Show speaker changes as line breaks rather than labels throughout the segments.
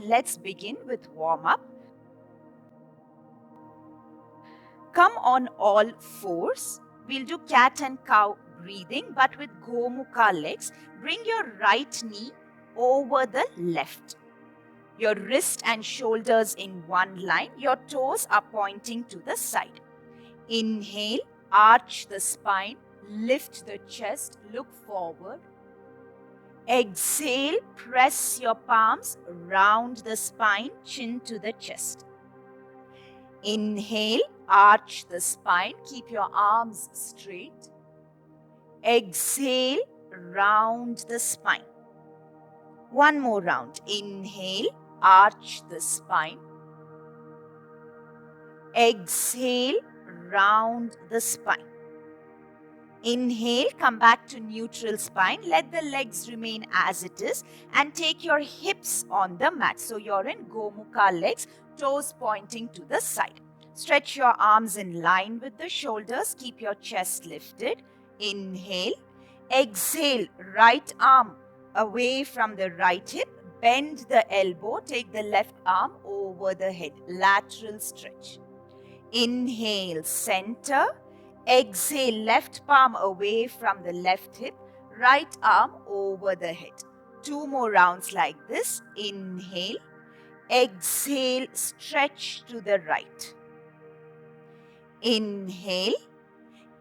let's begin with warm-up. Come on all fours. We'll do cat and cow breathing, but with Gomukha legs. Bring your right knee over the left. Your wrist and shoulders in one line. Your toes are pointing to the side. Inhale, arch the spine, lift the chest, look forward. Exhale, press your palms round the spine, chin to the chest. Inhale, arch the spine, keep your arms straight. Exhale, round the spine. One more round. Inhale, arch the spine. Exhale, round the spine. Inhale, come back to neutral spine. Let the legs remain as it is and take your hips on the mat. So you're in Gomukha legs, toes pointing to the side. Stretch your arms in line with the shoulders. Keep your chest lifted. Inhale. Exhale, right arm away from the right hip. Bend the elbow. Take the left arm over the head. Lateral stretch. Inhale, center. Exhale, left palm away from the left hip. Right arm over the head. 2 more rounds like this. Inhale. Exhale, stretch to the right. Inhale.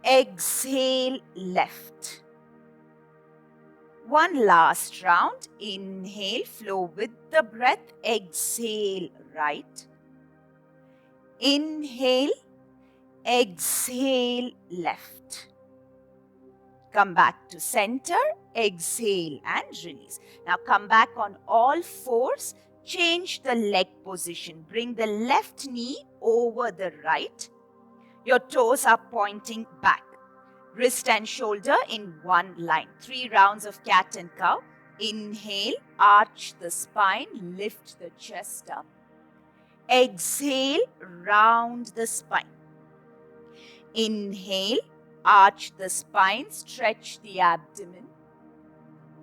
Exhale, left. One last round. Inhale, flow with the breath. Exhale, right. Inhale. Exhale, left. Come back to center. Exhale and release. Now come back on all fours. Change the leg position. Bring the left knee over the right. Your toes are pointing back. Wrist and shoulder in one line. 3 rounds of cat and cow. Inhale, arch the spine, lift the chest up. Exhale, round the spine. Inhale, arch the spine, stretch the abdomen.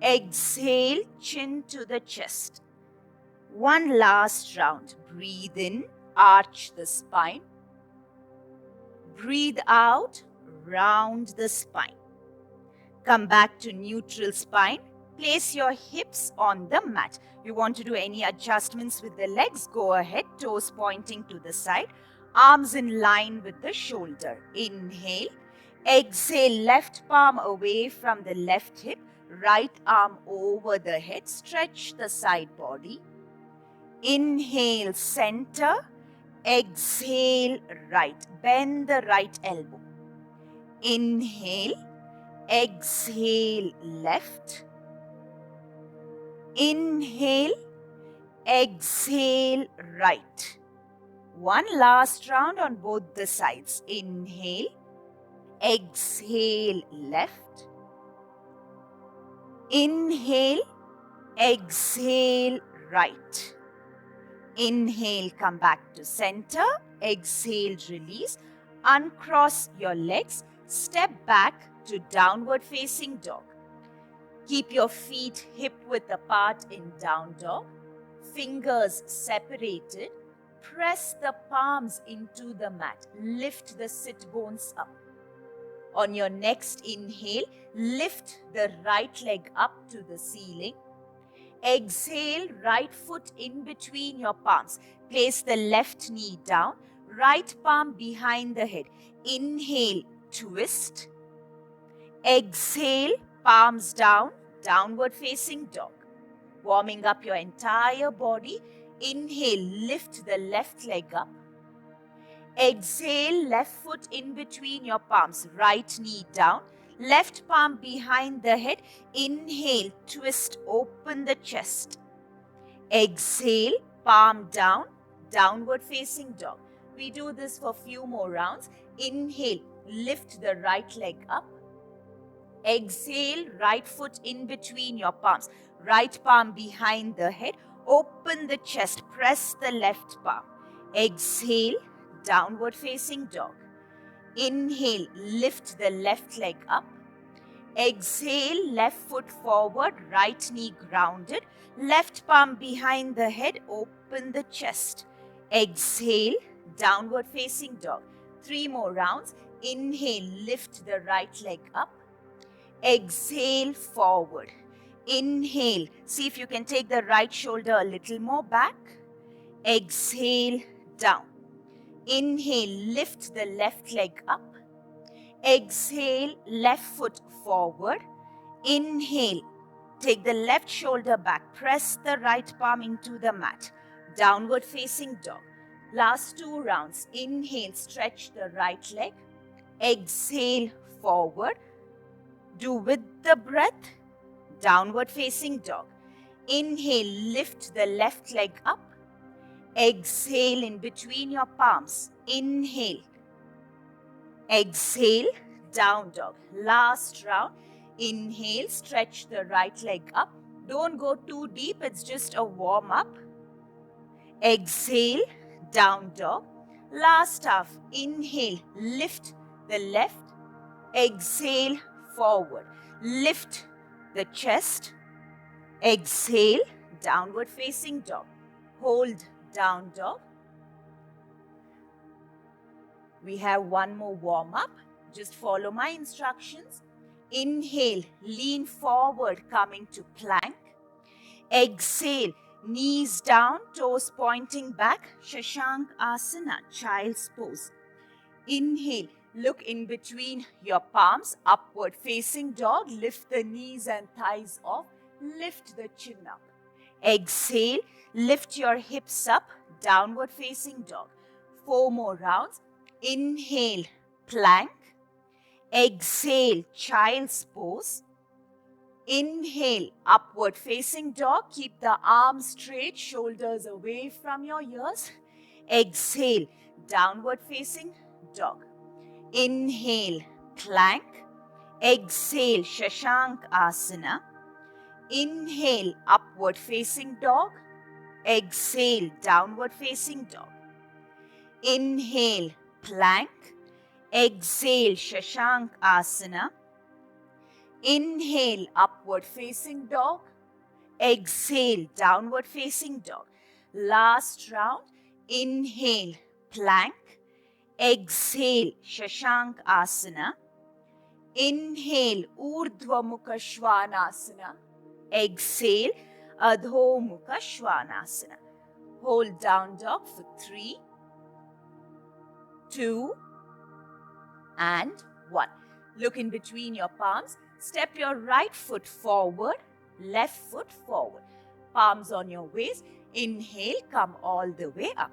Exhale, chin to the chest. One last round. Breathe in, arch the spine. Breathe out, round the spine. Come back to neutral spine. Place your hips on the mat. You want to do any adjustments with the legs? Go ahead. Toes pointing to the side. Arms in line with the shoulder. Inhale. Exhale, left palm away from the left hip. Right arm over the head. Stretch the side body. Inhale, center. Exhale, right. Bend the right elbow. Inhale. Exhale, left. Inhale. Exhale, right. One last round on both the sides. Inhale. Exhale, left. Inhale. Exhale, right. Inhale, come back to center. Exhale, release. Uncross your legs. Step back to downward facing dog. Keep your feet hip-width apart in down dog. Fingers separated. Press the palms into the mat. Lift the sit bones up. On your next inhale, lift the right leg up to the ceiling. Exhale, right foot in between your palms. Place the left knee down, right palm behind the head. Inhale, twist. Exhale, palms down, downward facing dog. Warming up your entire body. Inhale, lift the left leg up. Exhale, left foot in between your palms. Right knee down. Left palm behind the head. Inhale, twist, open the chest. Exhale, palm down, downward facing dog. We do this for a few more rounds. Inhale, lift the right leg up. Exhale, right foot in between your palms. Right palm behind the head. Open the chest. Press the left palm. Exhale, downward facing dog. Inhale, lift the left leg up. Exhale, left foot forward, right knee grounded. Left palm behind the head, open the chest. Exhale, downward facing dog. 3 more rounds. Inhale, lift the right leg up. Exhale, forward. Inhale, see if you can take the right shoulder a little more back. Exhale, down. Inhale, lift the left leg up. Exhale, left foot forward. Inhale, take the left shoulder back. Press the right palm into the mat. Downward facing dog. Last 2 rounds. Inhale, stretch the right leg. Exhale, forward. Do with the breath. Downward facing dog. Inhale, lift the left leg up. Exhale in between your palms. Inhale. Exhale, down dog. Last round. Inhale, stretch the right leg up. Don't go too deep, it's just a warm up. Exhale, down dog. Last half. Inhale, lift the left. Exhale, forward. Lift the chest. Exhale, downward facing dog. Hold down dog. We have one more warm up. Just follow my instructions. Inhale, lean forward, coming to plank. Exhale, knees down, toes pointing back. Shashank Asana, child's pose. Inhale, look in between your palms, upward facing dog. Lift the knees and thighs off. Lift the chin up. Exhale, lift your hips up, downward facing dog. 4 more rounds. Inhale, plank. Exhale, child's pose. Inhale, upward facing dog. Keep the arms straight, shoulders away from your ears. Exhale, downward facing dog. Inhale, plank. Exhale, Shashank Asana. Inhale, upward facing dog. Exhale, downward facing dog. Inhale, plank. Exhale, Shashank Asana. Inhale, upward facing dog. Exhale, downward facing dog. Last round. Inhale, plank. Exhale, Shashank Asana. Inhale, Urdhva Mukha Svanasana. Exhale, Adho Mukha Svanasana. Hold down dog for 3, 2, and 1. Look in between your palms. Step your right foot forward, left foot forward. Palms on your waist. Inhale, come all the way up.